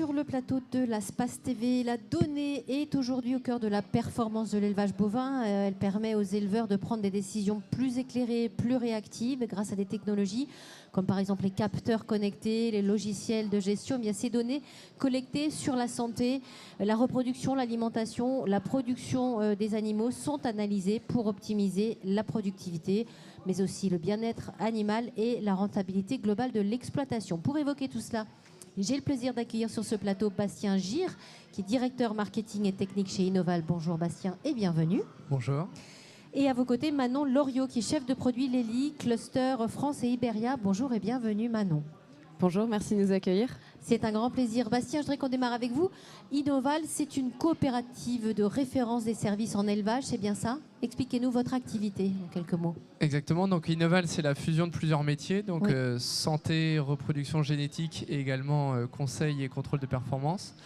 sur le plateau de la Space TV. La donnée est aujourd'hui au cœur de la performance de l'élevage bovin. Elle permet aux éleveurs de prendre des décisions plus éclairées, plus réactives grâce à des technologies comme par exemple les capteurs connectés, les logiciels de gestion. Bien, ces données collectées sur la santé, la reproduction, l'alimentation, la production des animaux sont analysées pour optimiser la productivité, mais aussi le bien-être animal et la rentabilité globale de l'exploitation. Pour évoquer tout cela, j'ai le plaisir d'accueillir sur ce plateau Bastien Gir, qui est directeur marketing et technique chez Innoval. Bonjour Bastien et bienvenue. Bonjour. Et à vos côtés, Manon Loriot, qui est chef de produit Lely, Cluster France et Iberia. Bonjour et bienvenue Manon. Bonjour, merci de nous accueillir. C'est un grand plaisir. Bastien, je voudrais qu'on démarre avec vous. Innoval, c'est une coopérative de référence des services en élevage, c'est bien ça? Expliquez-nous votre activité en quelques mots. Exactement, donc Innoval, c'est la fusion de plusieurs métiers, donc oui. Santé, reproduction génétique et également conseil et contrôle de performance.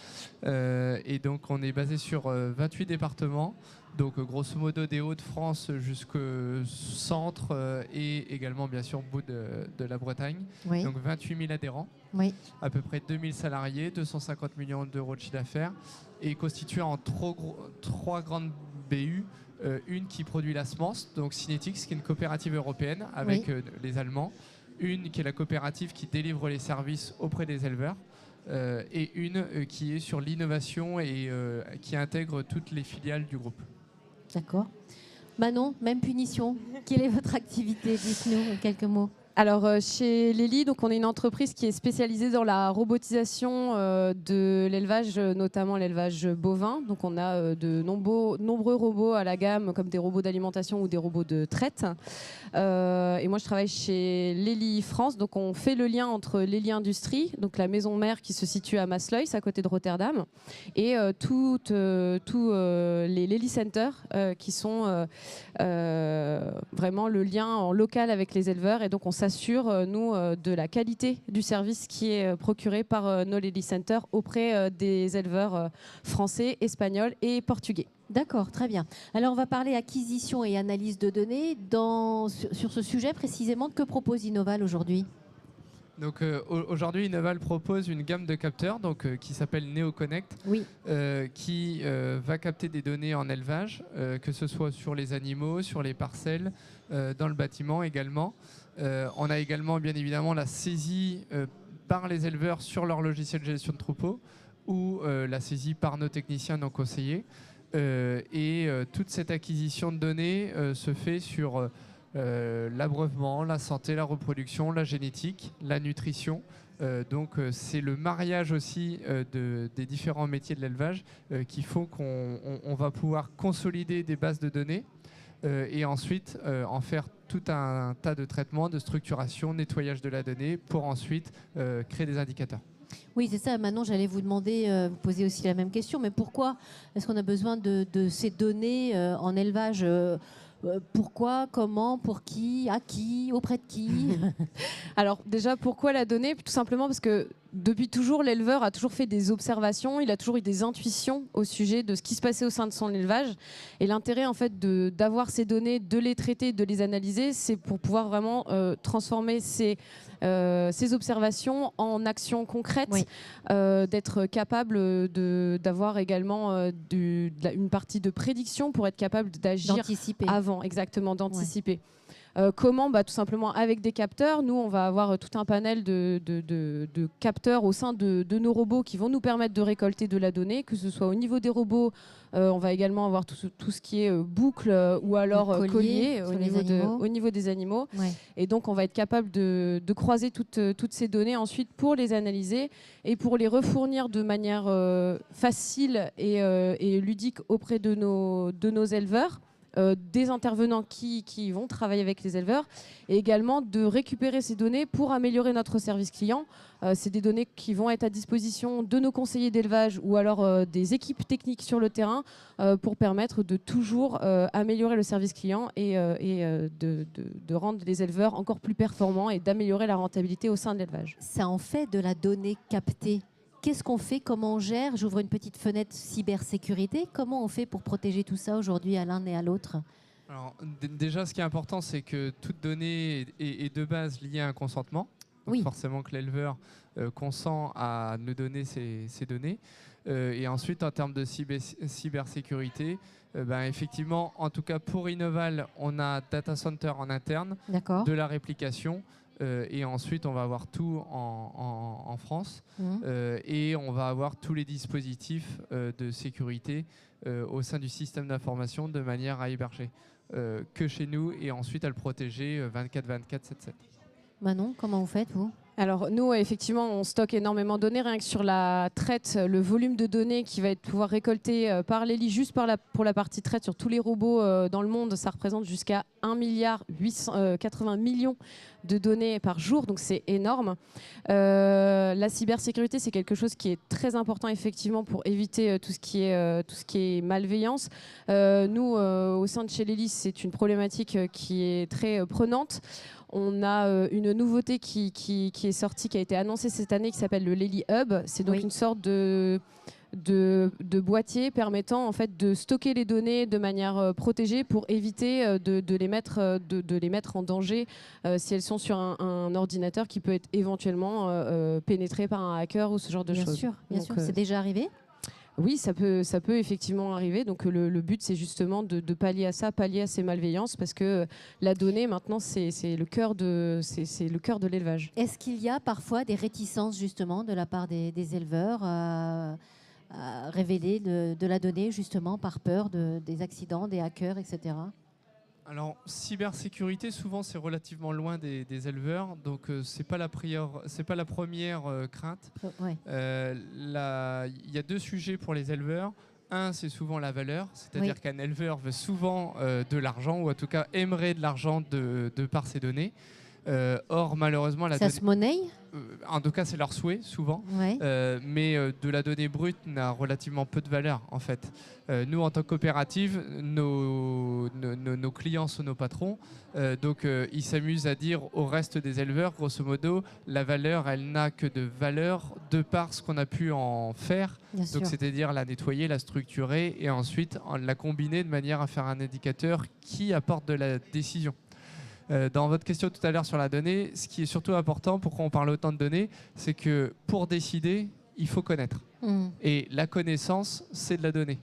Et donc on est basé sur 28 départements, donc grosso modo des Hauts-de-France jusqu'au centre et également bien sûr au bout de la Bretagne. Oui. Donc 28 000 adhérents, oui. À peu près 2000 salariés, 250 millions d'euros de chiffre d'affaires et constitué en trois grandes BU. Une qui produit la semence, donc Synetics, qui est une coopérative européenne avec oui. Les Allemands. Une qui est la coopérative qui délivre les services auprès des éleveurs. Et une qui est sur l'innovation et qui intègre toutes les filiales du groupe. D'accord. Manon, même punition. Quelle est votre activité? Dites-nous en quelques mots. Alors, chez Lely, donc on est une entreprise qui est spécialisée dans la robotisation de l'élevage, notamment l'élevage bovin. Donc, on a de nombreux robots à la gamme, comme des robots d'alimentation ou des robots de traite. Et moi, je travaille chez Lely France. Donc, on fait le lien entre Lely Industrie, donc la maison mère qui se situe à Maassluis, à côté de Rotterdam, et tous les Lely Centers qui sont vraiment le lien en local avec les éleveurs. Et donc, on s'assure, nous, de la qualité du service qui est procuré par nos Lely Centers auprès des éleveurs français, espagnols et portugais. D'accord, très bien. Alors, on va parler acquisition et analyse de données. Sur ce sujet précisément, que propose Innoval aujourd'hui ? Donc aujourd'hui, Innoval propose une gamme de capteurs qui s'appelle NeoConnect, oui. Qui va capter des données en élevage, que ce soit sur les animaux, sur les parcelles, dans le bâtiment également. On a également bien évidemment la saisie par les éleveurs sur leur logiciel de gestion de troupeaux ou la saisie par nos techniciens non conseillers. Toute cette acquisition de données se fait sur l'abreuvement, la santé, la reproduction, la génétique, la nutrition. Donc c'est le mariage aussi des différents métiers de l'élevage qui font qu'on va pouvoir consolider des bases de données et ensuite en faire tout un tas de traitements, de structuration, nettoyage de la donnée pour ensuite créer des indicateurs. Oui, c'est ça. Maintenant, j'allais vous demander, vous poser aussi la même question, mais pourquoi est-ce qu'on a besoin de ces données en élevage? Pourquoi, comment, pour qui, à qui, auprès de qui? Alors déjà, pourquoi la donnée? Tout simplement parce que depuis toujours, l'éleveur a toujours fait des observations, il a toujours eu des intuitions au sujet de ce qui se passait au sein de son élevage. Et l'intérêt en fait d'avoir ces données, de les traiter, de les analyser, c'est pour pouvoir vraiment transformer ces observations en actions concrètes, oui. D'être capable d'avoir également une partie de prédiction pour être capable d'agir avant, exactement, d'anticiper. Ouais. Comment? Tout simplement avec des capteurs. Nous, on va avoir tout un panel de capteurs au sein de nos robots qui vont nous permettre de récolter de la donnée, que ce soit au niveau des robots. On va également avoir tout ce qui est boucle ou alors collier au niveau des animaux. Ouais. Et donc, on va être capable de croiser toutes ces données ensuite pour les analyser et pour les refournir de manière facile et ludique auprès de nos éleveurs. Des intervenants qui vont travailler avec les éleveurs et également de récupérer ces données pour améliorer notre service client. C'est des données qui vont être à disposition de nos conseillers d'élevage ou alors des équipes techniques sur le terrain pour permettre de toujours améliorer le service client et de rendre les éleveurs encore plus performants et d'améliorer la rentabilité au sein de l'élevage. Ça en fait de la donnée captée. Qu'est-ce qu'on fait? Comment on gère? J'ouvre une petite fenêtre cybersécurité. Comment on fait pour protéger tout ça aujourd'hui à l'un et à l'autre? Alors, déjà, ce qui est important, c'est que toute donnée est de base liée à un consentement. Donc forcément que l'éleveur consent à nous donner ces données. Et ensuite, en termes de cybersécurité, effectivement, en tout cas pour Innoval, on a data center en interne, de la réplication. Et ensuite, on va avoir tout en France et on va avoir tous les dispositifs de sécurité au sein du système d'information de manière à héberger que chez nous et ensuite à le protéger 24/24, 7/7. Manon, comment vous faites, vous ? Alors nous, effectivement, on stocke énormément de données. Rien que sur la traite, le volume de données qui va être pouvoir récolter par l'ELI, juste pour la partie traite sur tous les robots dans le monde, ça représente jusqu'à 1,880 milliard de données par jour. Donc c'est énorme. La cybersécurité, c'est quelque chose qui est très important, effectivement, pour éviter tout ce qui est malveillance. Nous, au sein de chez l'ELI, c'est une problématique qui est très prenante. On a une nouveauté qui est sortie, qui a été annoncée cette année, qui s'appelle le Lely Hub. C'est donc une sorte de boîtier permettant en fait de stocker les données de manière protégée pour éviter de les mettre en danger si elles sont sur un ordinateur qui peut être éventuellement pénétré par un hacker ou ce genre de choses. Bien sûr. C'est déjà arrivé ? Oui, ça peut effectivement arriver. Donc le but, c'est justement de pallier à ça, pallier à ces malveillances, parce que la donnée, maintenant, c'est le cœur de l'élevage. Est-ce qu'il y a parfois des réticences, justement, de la part des éleveurs à révéler de la donnée, justement, par peur des accidents, des hackers, etc. ? Alors, cybersécurité, souvent, c'est relativement loin des éleveurs, donc c'est pas la première crainte. Ouais. Il y a deux sujets pour les éleveurs. Un, c'est souvent la valeur, c'est-à-dire qu'un éleveur veut souvent de l'argent, ou en tout cas aimerait de l'argent de par ses données. Or, malheureusement, ça se monnaie ? En tout cas, c'est leur souhait, souvent. Ouais. Mais de la donnée brute n'a relativement peu de valeur, en fait. Nous, en tant que coopérative, nos clients sont nos patrons. Donc, ils s'amusent à dire au reste des éleveurs, grosso modo, la valeur, elle n'a que de valeur de par ce qu'on a pu en faire. Donc, c'est-à-dire la nettoyer, la structurer et ensuite la combiner de manière à faire un indicateur qui apporte de la décision. Dans votre question tout à l'heure sur la donnée, ce qui est surtout important, pourquoi on parle autant de données, c'est que pour décider, il faut connaître. Et la connaissance, c'est de la donnée.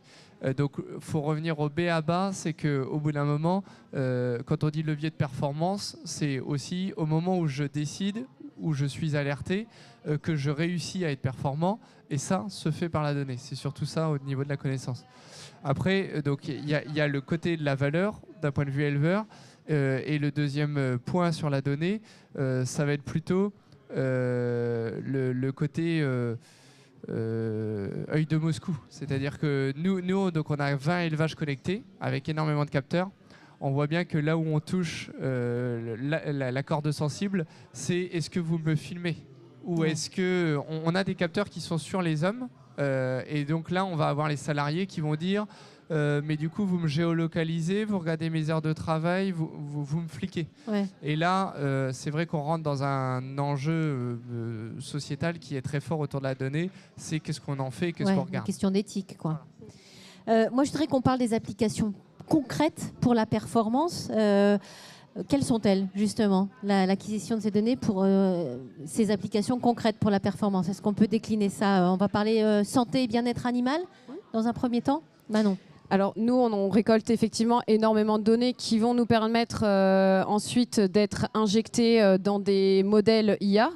Donc, il faut revenir au B à bas, c'est qu'au bout d'un moment, quand on dit levier de performance, c'est aussi au moment où je décide, où je suis alerté, que je réussis à être performant. Et ça se fait par la donnée. C'est surtout ça au niveau de la connaissance. Après, il y a le côté de la valeur, d'un point de vue éleveur. Et le deuxième point sur la donnée, ça va être plutôt le côté œil de Moscou. C'est-à-dire que nous donc on a 20 élevages connectés avec énormément de capteurs. On voit bien que là où on touche la corde sensible, c'est est-ce que vous me filmez ? Ou est-ce que on a des capteurs qui sont sur les hommes et donc là, on va avoir les salariés qui vont dire mais du coup, vous me géolocalisez, vous regardez mes heures de travail, vous me fliquez. Ouais. Et là, c'est vrai qu'on rentre dans un enjeu sociétal qui est très fort autour de la donnée. C'est qu'est-ce qu'on en fait, qu'est-ce qu'on regarde. Une question d'éthique, quoi. Moi, je voudrais qu'on parle des applications concrètes pour la performance. Quelles sont-elles, justement, l'acquisition de ces données pour ces applications concrètes pour la performance ? Est-ce qu'on peut décliner ça ? On va parler santé et bien-être animal dans un premier temps ? Manon. Alors nous, on récolte effectivement énormément de données qui vont nous permettre ensuite d'être injectés dans des modèles IA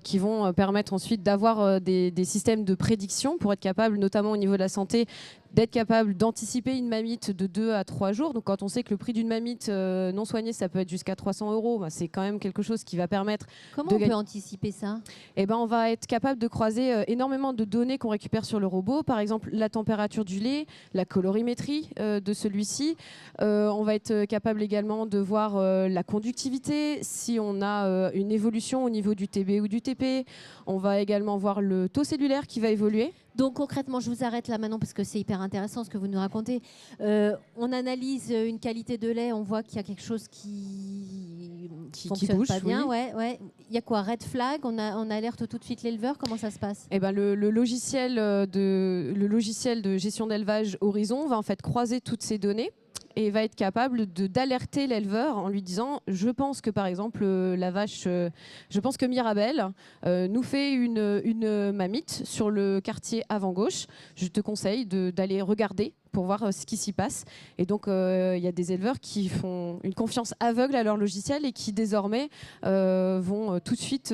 qui vont permettre ensuite d'avoir des systèmes de prédiction pour être capable, notamment au niveau de la santé, d'être capable d'anticiper une mamite de 2 à 3 jours. Donc quand on sait que le prix d'une mamite non soignée, ça peut être jusqu'à 300 €, c'est quand même quelque chose qui va permettre... Comment on peut anticiper ça ? On va être capable de croiser énormément de données qu'on récupère sur le robot. Par exemple, la température du lait, la colorimétrie de celui-ci. On va être capable également de voir la conductivité, si on a une évolution au niveau du TB ou du TP. On va également voir le taux cellulaire qui va évoluer. Donc concrètement, je vous arrête là maintenant parce que c'est hyper intéressant ce que vous nous racontez. On analyse une qualité de lait, on voit qu'il y a quelque chose qui fonctionne bouge, pas bien. Oui. Ouais. Il y a quoi ? Red flag ? On alerte tout de suite l'éleveur ? Comment ça se passe ? Le logiciel de gestion d'élevage Horizon va en fait croiser toutes ces données et va être capable d'alerter l'éleveur en lui disant je pense que par exemple la vache, je pense que Mirabelle nous fait une mamite sur le quartier avant gauche. Je te conseille d'aller regarder pour voir ce qui s'y passe. Et donc, il y a des éleveurs qui font une confiance aveugle à leur logiciel et qui désormais vont tout de suite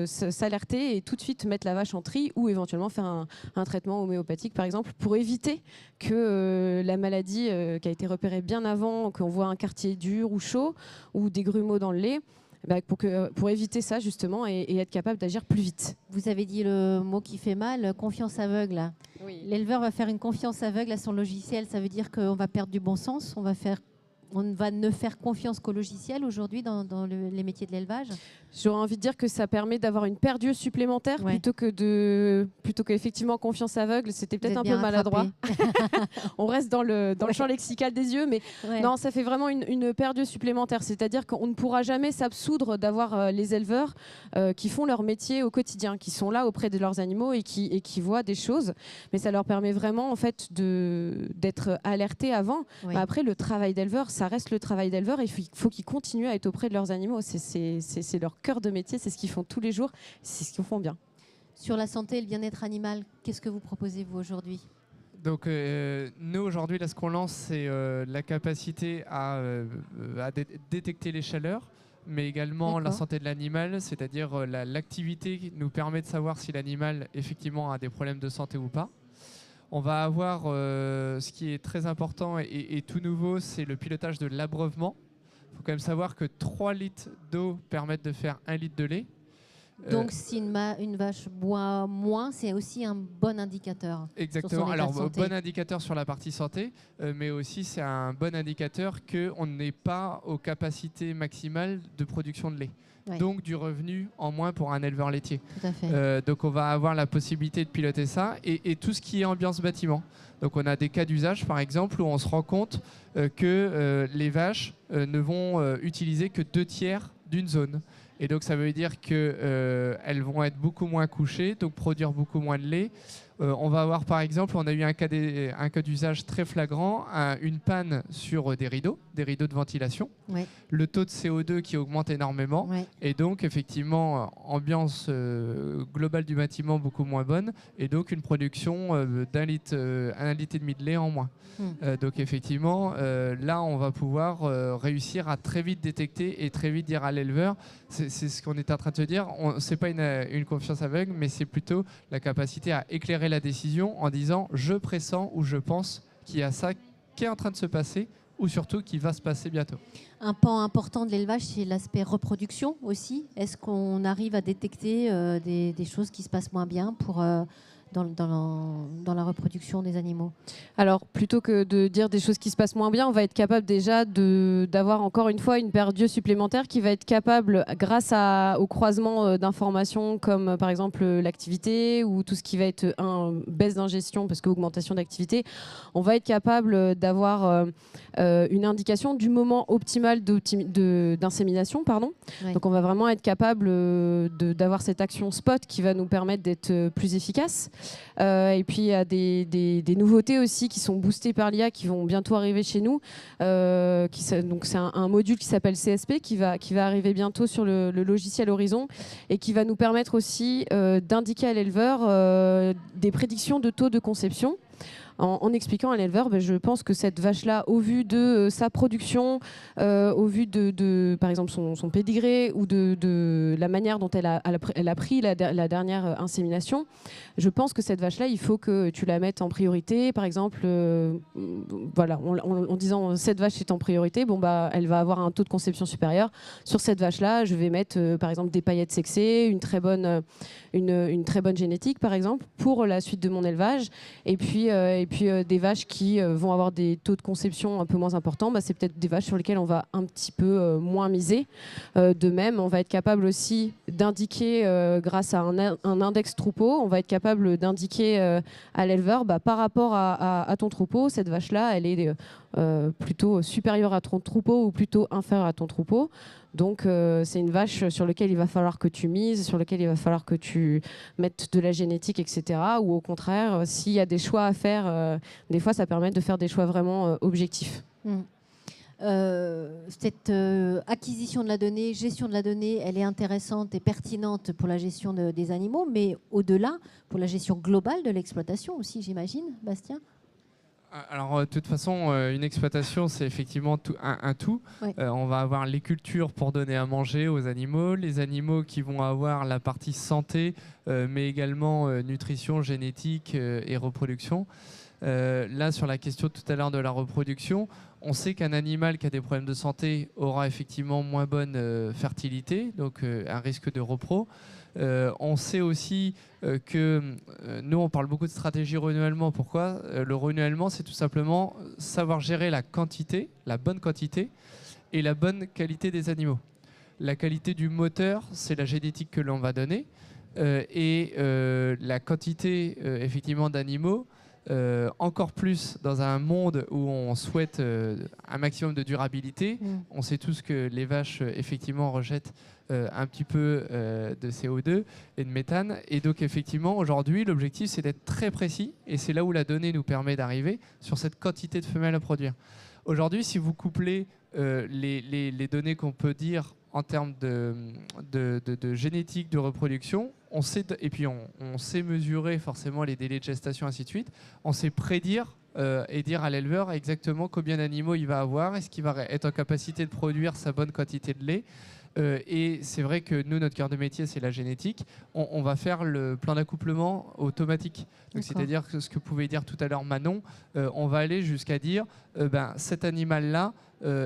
s'alerter et tout de suite mettre la vache en tri ou éventuellement faire un traitement homéopathique, par exemple, pour éviter que la maladie qui a été repérée bien avant, qu'on voit un quartier dur ou chaud ou des grumeaux dans le lait, pour éviter ça justement et être capable d'agir plus vite. Vous avez dit le mot qui fait mal, confiance aveugle. Oui. L'éleveur va faire une confiance aveugle à son logiciel. Ça veut dire qu'on va perdre du bon sens, on va ne faire confiance qu'au logiciel aujourd'hui dans les métiers de l'élevage. J'aurais envie de dire que ça permet d'avoir une perdue supplémentaire plutôt qu'effectivement confiance aveugle. C'était peut-être un peu maladroit. On reste dans le champ lexical des yeux, mais non, ça fait vraiment une perdue supplémentaire. C'est-à-dire qu'on ne pourra jamais s'absoudre d'avoir les éleveurs qui font leur métier au quotidien, qui sont là auprès de leurs animaux et qui voient des choses. Mais ça leur permet vraiment en fait d'être alertés avant. Oui. Après, le travail d'éleveur, ça reste le travail d'éleveur. Il faut qu'ils continuent à être auprès de leurs animaux. C'est leur cœur de métier, c'est ce qu'ils font tous les jours, c'est ce qu'ils font bien. Sur la santé et le bien-être animal, qu'est-ce que vous proposez vous aujourd'hui ? Donc nous aujourd'hui, là, ce qu'on lance, c'est la capacité à détecter les chaleurs, mais également la santé de l'animal, c'est-à-dire l'activité qui nous permet de savoir si l'animal effectivement a des problèmes de santé ou pas. On va avoir ce qui est très important et tout nouveau, c'est le pilotage de l'abreuvement. Il faut quand même savoir que 3 litres d'eau permettent de faire 1 litre de lait. Donc si une vache boit moins, c'est aussi un bon indicateur. Exactement. Alors bon indicateur sur la partie santé, mais aussi c'est un bon indicateur qu'on n'est pas aux capacités maximales de production de lait. Ouais. Donc du revenu en moins pour un éleveur laitier. Tout à fait. Donc on va avoir la possibilité de piloter ça et tout ce qui est ambiance bâtiment. Donc on a des cas d'usage par exemple où on se rend compte que les vaches ne vont utiliser que 2/3 d'une zone. Et donc ça veut dire qu'elles vont être beaucoup moins couchées, donc produire beaucoup moins de lait. On va avoir par exemple, on a eu un cas d'usage très flagrant, une panne sur des rideaux de ventilation. Ouais. Le taux de CO2 qui augmente énormément. Ouais. Et donc effectivement, ambiance globale du bâtiment beaucoup moins bonne. Et donc une production d'1 litre, 1,5 litre de lait en moins. Donc effectivement, là on va pouvoir réussir à très vite détecter et très vite dire à l'éleveur, c'est ce qu'on est en train de se dire, c'est pas une confiance aveugle, mais c'est plutôt la capacité à éclairer la décision en disant je pressens ou je pense qu'il y a ça qui est en train de se passer ou surtout qui va se passer bientôt. Un pan important de l'élevage, c'est l'aspect reproduction aussi. Est-ce qu'on arrive à détecter des choses qui se passent moins bien pour dans la reproduction des animaux? Alors, plutôt que de dire des choses qui se passent moins bien, on va être capable déjà d'avoir encore une fois une paire d'yeux supplémentaire qui va être capable, grâce au croisement d'informations comme par exemple l'activité ou tout ce qui va être baisse d'ingestion parce qu'augmentation d'activité, on va être capable d'avoir une indication du moment optimal d'insémination. Oui. Donc on va vraiment être capable d'avoir cette action spot qui va nous permettre d'être plus efficace. Et puis il y a des nouveautés aussi qui sont boostées par l'IA qui vont bientôt arriver chez nous. Donc c'est un module qui s'appelle CSP qui va arriver bientôt sur le logiciel Horizon et qui va nous permettre aussi d'indiquer à l'éleveur des prédictions de taux de conception. En expliquant à l'éleveur, je pense que cette vache-là, au vu de sa production, au vu de par exemple son pédigré ou de la manière dont elle a pris la dernière insémination, je pense que cette vache-là, il faut que tu la mettes en priorité. Par exemple, voilà, en disant cette vache est en priorité, elle va avoir un taux de conception supérieur. Sur cette vache-là, je vais mettre par exemple des paillettes sexées, une très bonne génétique par exemple pour la suite de mon élevage. Et puis des vaches qui vont avoir des taux de conception un peu moins importants, c'est peut-être des vaches sur lesquelles on va un petit peu moins miser. De même, on va être capable aussi d'indiquer, grâce à un index troupeau, on va être capable d'indiquer à l'éleveur, par rapport à ton troupeau, cette vache-là, elle est plutôt supérieure à ton troupeau ou plutôt inférieure à ton troupeau. Donc c'est une vache sur laquelle il va falloir que tu mises, sur laquelle il va falloir que tu mettes de la génétique, etc. Ou au contraire, s'il y a des choix à faire, des fois ça permet de faire des choix vraiment objectifs. cette acquisition de la donnée, gestion de la donnée, elle est intéressante et pertinente pour la gestion des animaux, mais au-delà, pour la gestion globale de l'exploitation aussi, j'imagine, Bastien? Alors, de toute façon, une exploitation, c'est effectivement un tout. Ouais. On va avoir les cultures pour donner à manger aux animaux, les animaux qui vont avoir la partie santé, mais également nutrition, génétique et reproduction. Là, sur la question tout à l'heure de la reproduction, on sait qu'un animal qui a des problèmes de santé aura effectivement moins bonne fertilité, donc un risque de repro. On sait aussi que nous, on parle beaucoup de stratégie renouvellement. Pourquoi? Le renouvellement, c'est tout simplement savoir gérer la quantité, la bonne quantité et la bonne qualité des animaux. La qualité du moteur, c'est la génétique que l'on va donner. Et la quantité, effectivement, d'animaux, encore plus dans un monde où on souhaite un maximum de durabilité. On sait tous que les vaches, effectivement, rejettent un petit peu de CO2 et de méthane. Et donc, effectivement, aujourd'hui, l'objectif, c'est d'être très précis. Et c'est là où la donnée nous permet d'arriver sur cette quantité de femelles à produire. Aujourd'hui, si vous couplez les données qu'on peut dire en termes de génétique, de reproduction, on sait, et puis on sait mesurer forcément les délais de gestation, ainsi de suite. On sait prédire et dire à l'éleveur exactement combien d'animaux il va avoir, est-ce qu'il va être en capacité de produire sa bonne quantité de lait. Et c'est vrai que nous, notre cœur de métier, c'est la génétique. On va faire le plan d'accouplement automatique. C'est-à-dire que ce que pouvait dire tout à l'heure Manon, on va aller jusqu'à dire cet animal-là,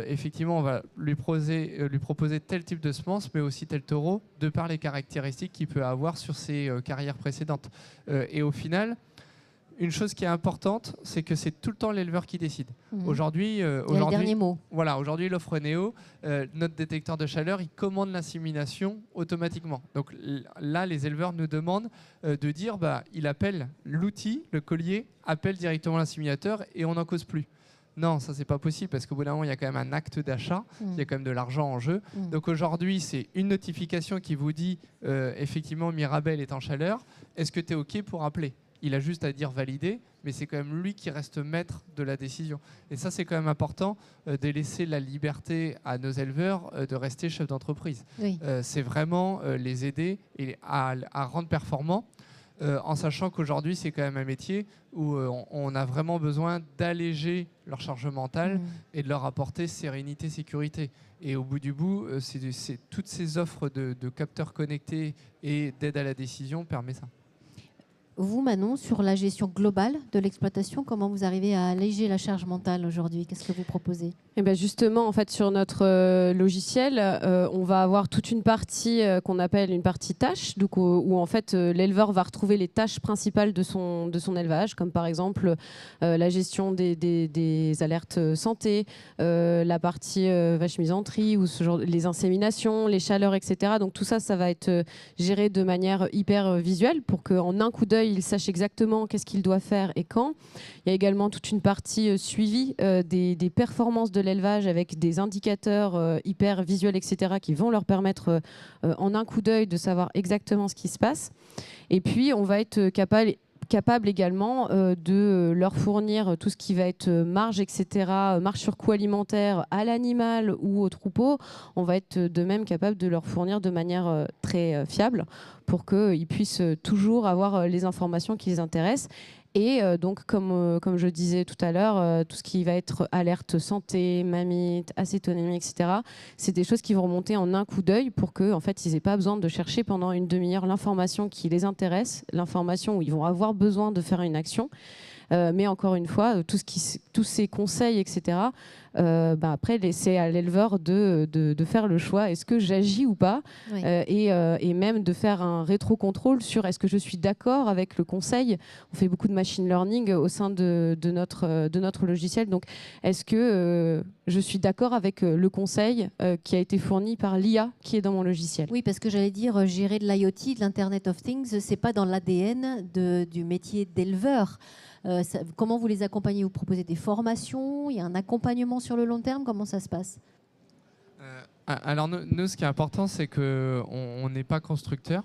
effectivement, on va lui proposer tel type de semence, mais aussi tel taureau, de par les caractéristiques qu'il peut avoir sur ses carrières précédentes. Et au final, une chose qui est importante, c'est que c'est tout le temps l'éleveur qui décide. Aujourd'hui, le dernier mot. Voilà, aujourd'hui, l'offre Néo, notre détecteur de chaleur, il commande l'insémination automatiquement. Donc là, les éleveurs nous demandent de dire, il appelle l'outil, le collier, appelle directement l'inséminateur et on n'en cause plus. Non, ça, c'est pas possible parce qu'au bout d'un moment, il y a quand même un acte d'achat, il y a quand même de l'argent en jeu. Donc aujourd'hui, c'est une notification qui vous dit, effectivement, Mirabel est en chaleur. Est-ce que tu es OK pour appeler? Il a juste à dire valider, mais c'est quand même lui qui reste maître de la décision. Et ça, c'est quand même important de laisser la liberté à nos éleveurs de rester chefs d'entreprise. Oui. C'est vraiment les aider à rendre performants, en sachant qu'aujourd'hui, c'est quand même un métier où on a vraiment besoin d'alléger leur charge mentale et de leur apporter sérénité, sécurité. Et au bout du bout, c'est toutes ces offres de capteurs connectés et d'aide à la décision permettent ça. Vous, Manon, sur la gestion globale de l'exploitation, comment vous arrivez à alléger la charge mentale aujourd'hui? Qu'est-ce que vous proposez? Eh bien justement, en fait, sur notre logiciel, on va avoir toute une partie qu'on appelle une partie tâches, donc où en fait l'éleveur va retrouver les tâches principales de son élevage, comme par exemple la gestion des alertes santé, la partie vache misanterie ou ce genre, les inséminations, les chaleurs, etc. Donc tout ça, ça va être géré de manière hyper visuelle pour qu'en un coup d'œil, il sache exactement qu'est-ce qu'il doit faire et quand. Il y a également toute une partie suivi des performances de l'élevage avec des indicateurs hyper visuels, etc., qui vont leur permettre en un coup d'œil de savoir exactement ce qui se passe. Et puis, on va être capable également de leur fournir tout ce qui va être marge, etc., marge sur coût alimentaire à l'animal ou au troupeau. On va être de même capable de leur fournir de manière très fiable pour qu'ils puissent toujours avoir les informations qui les intéressent. Et donc, comme je disais tout à l'heure, tout ce qui va être alerte santé, mamite, acétonémie, etc., c'est des choses qui vont remonter en un coup d'œil pour qu'ils en fait, n'aient pas besoin de chercher pendant une demi-heure l'information qui les intéresse, l'information où ils vont avoir besoin de faire une action. Mais encore une fois, tous ces conseils, etc., après, c'est à l'éleveur de faire le choix. Est-ce que j'agis ou pas? Oui. Et même de faire un rétro-contrôle sur est-ce que je suis d'accord avec le conseil. On fait beaucoup de machine learning au sein de notre logiciel. Donc, est-ce que je suis d'accord avec le conseil qui a été fourni par l'IA qui est dans mon logiciel? Oui, parce que j'allais dire, gérer de l'IoT, de l'Internet of Things, c'est pas dans l'ADN du métier d'éleveur. Comment vous les accompagnez? Vous proposez des formations? Il y a un accompagnement sur le long terme? Comment ça se passe? Alors nous, ce qui est important, c'est qu'on n'est pas constructeur,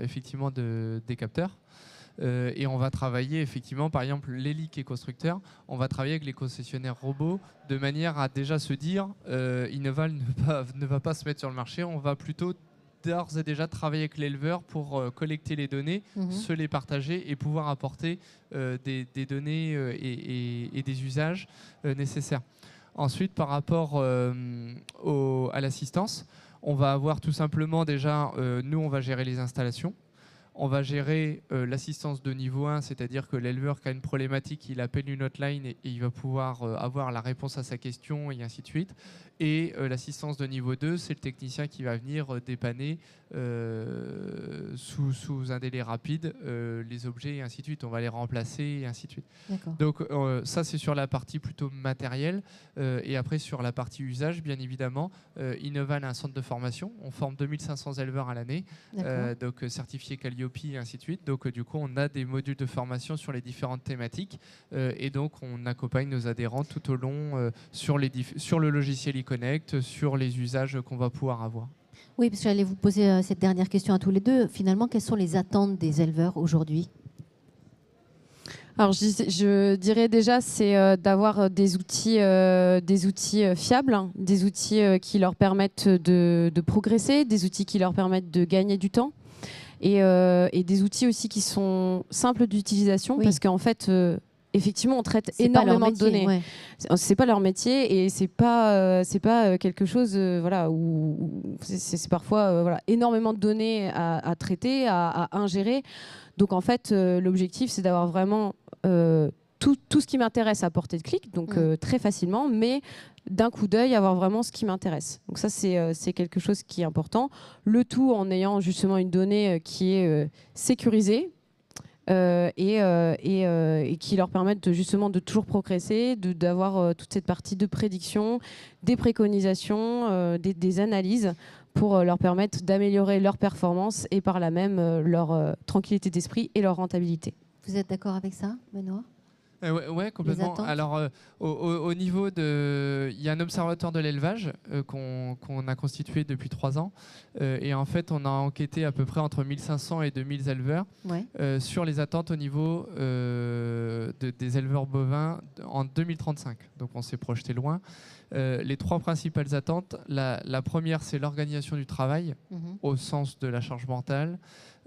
effectivement, des capteurs. Et on va travailler effectivement, par exemple, Lely qui est constructeur, on va travailler avec les concessionnaires robots de manière à déjà se dire Innoval ne va pas se mettre sur le marché, on va plutôt d'ores et déjà travailler avec l'éleveur pour collecter les données, se les partager et pouvoir apporter des données et des usages nécessaires. Ensuite, par rapport à l'assistance, on va avoir tout simplement déjà, nous on va gérer les installations. On va gérer l'assistance de niveau 1, c'est-à-dire que l'éleveur qui a une problématique, il appelle une hotline et il va pouvoir avoir la réponse à sa question et ainsi de suite. Et l'assistance de niveau 2, c'est le technicien qui va venir dépanner sous un délai rapide les objets et ainsi de suite. On va les remplacer et ainsi de suite. Donc ça, c'est sur la partie plutôt matérielle. Et après, sur la partie usage, bien évidemment, Innoval a un centre de formation. On forme 2500 éleveurs à l'année, donc certifiés Calliope et ainsi de suite. Donc du coup, on a des modules de formation sur les différentes thématiques et donc on accompagne nos adhérents tout au long sur le logiciel eConnect, sur les usages qu'on va pouvoir avoir. Oui, parce que j'allais vous poser cette dernière question à tous les deux. Finalement, quelles sont les attentes des éleveurs aujourd'hui ? Alors je dirais déjà, c'est d'avoir des outils fiables, des outils qui leur permettent de progresser, des outils qui leur permettent de gagner du temps. Et des outils aussi qui sont simples d'utilisation, parce qu'en fait, effectivement, on traite énormément de données. Ouais. C'est pas leur métier et c'est pas quelque chose où c'est parfois énormément de données à traiter, à ingérer. Donc en fait, l'objectif, c'est d'avoir vraiment tout ce qui m'intéresse à portée de clic, donc très facilement, mais d'un coup d'œil, avoir vraiment ce qui m'intéresse. Donc ça, c'est quelque chose qui est important. Le tout en ayant justement une donnée qui est sécurisée et qui leur permette justement de toujours progresser, d'avoir toute cette partie de prédiction, des préconisations, des analyses pour leur permettre d'améliorer leur performance et par là même leur tranquillité d'esprit et leur rentabilité. Vous êtes d'accord avec ça, Benoît ? Ouais, complètement. Alors, au niveau de... Il y a un observatoire de l'élevage qu'on a constitué depuis 3 ans. Et en fait, on a enquêté à peu près entre 1500 et 2000 éleveurs sur les attentes au niveau des éleveurs bovins en 2035. Donc, on s'est projeté loin. Les 3 principales attentes, la première, c'est l'organisation du travail au sens de la charge mentale.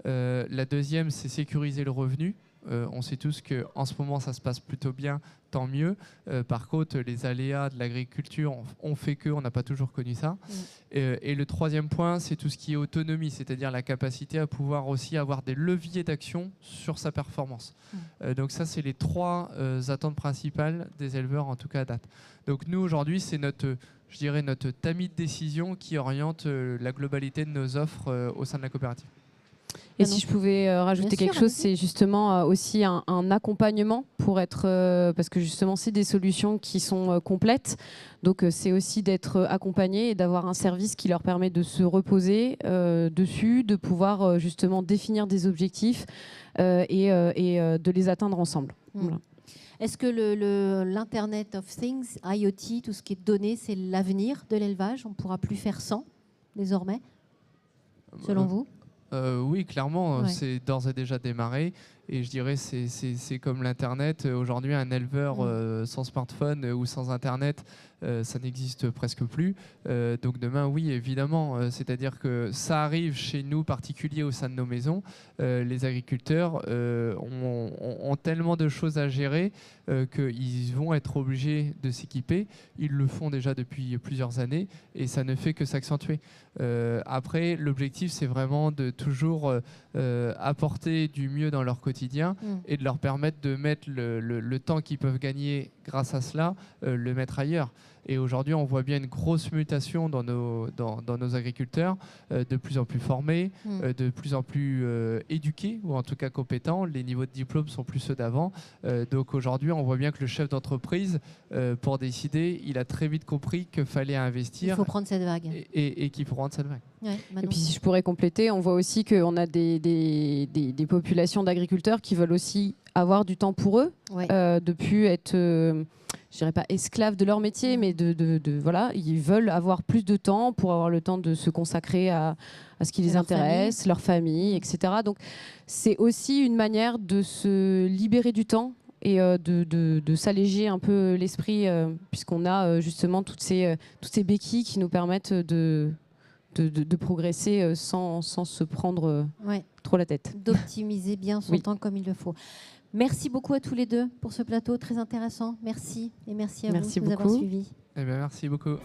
La deuxième, c'est sécuriser le revenu. On sait tous qu'en ce moment, ça se passe plutôt bien, tant mieux. Par contre, les aléas de l'agriculture ont fait qu'on n'a pas toujours connu ça. Et le troisième point, c'est tout ce qui est autonomie, c'est-à-dire la capacité à pouvoir aussi avoir des leviers d'action sur sa performance. Donc ça, c'est les 3 attentes principales des éleveurs, en tout cas à date. Donc nous, aujourd'hui, c'est notre tamis de décision qui oriente la globalité de nos offres au sein de la coopérative. Et si je pouvais rajouter quelque chose, c'est justement aussi un accompagnement pour être... parce que justement, c'est des solutions qui sont complètes. Donc, c'est aussi d'être accompagné et d'avoir un service qui leur permet de se reposer dessus, de pouvoir justement définir des objectifs et de les atteindre ensemble. Voilà. Est-ce que l'Internet of Things, IoT, tout ce qui est données, c'est l'avenir de l'élevage ? On ne pourra plus faire sans, désormais, selon vous ? Oui, clairement, c'est d'ores et déjà démarré. Et je dirais c'est comme l'Internet. Aujourd'hui, un éleveur sans smartphone ou sans Internet, ça n'existe presque plus. Donc demain, oui, évidemment. C'est-à-dire que ça arrive chez nous, particuliers au sein de nos maisons. Les agriculteurs ont tellement de choses à gérer qu'ils vont être obligés de s'équiper. Ils le font déjà depuis plusieurs années et ça ne fait que s'accentuer. Après, l'objectif, c'est vraiment de toujours apporter du mieux dans leur quotidien et de leur permettre de mettre le temps qu'ils peuvent gagner grâce à cela, le mettre ailleurs. Et aujourd'hui, on voit bien une grosse mutation dans nos agriculteurs, de plus en plus formés, de plus en plus éduqués, ou en tout cas compétents. Les niveaux de diplôme sont plus ceux d'avant. Donc aujourd'hui, on voit bien que le chef d'entreprise, pour décider, il a très vite compris qu'il fallait investir. Il faut prendre cette vague. Et qu'il faut prendre cette vague. Ouais, et puis si je pourrais compléter, on voit aussi qu'on a des populations d'agriculteurs qui veulent aussi avoir du temps pour eux, de plus être je dirais pas esclaves de leur métier, mais voilà, ils veulent avoir plus de temps pour avoir le temps de se consacrer à ce qui les intéresse, leur famille, etc. Donc c'est aussi une manière de se libérer du temps et de s'alléger un peu l'esprit, puisqu'on a justement toutes ces béquilles qui nous permettent de progresser sans se prendre trop la tête. D'optimiser bien son temps comme il le faut. Merci beaucoup à tous les deux pour ce plateau très intéressant. Merci et merci à vous de nous avoir suivis. Eh bien, merci beaucoup.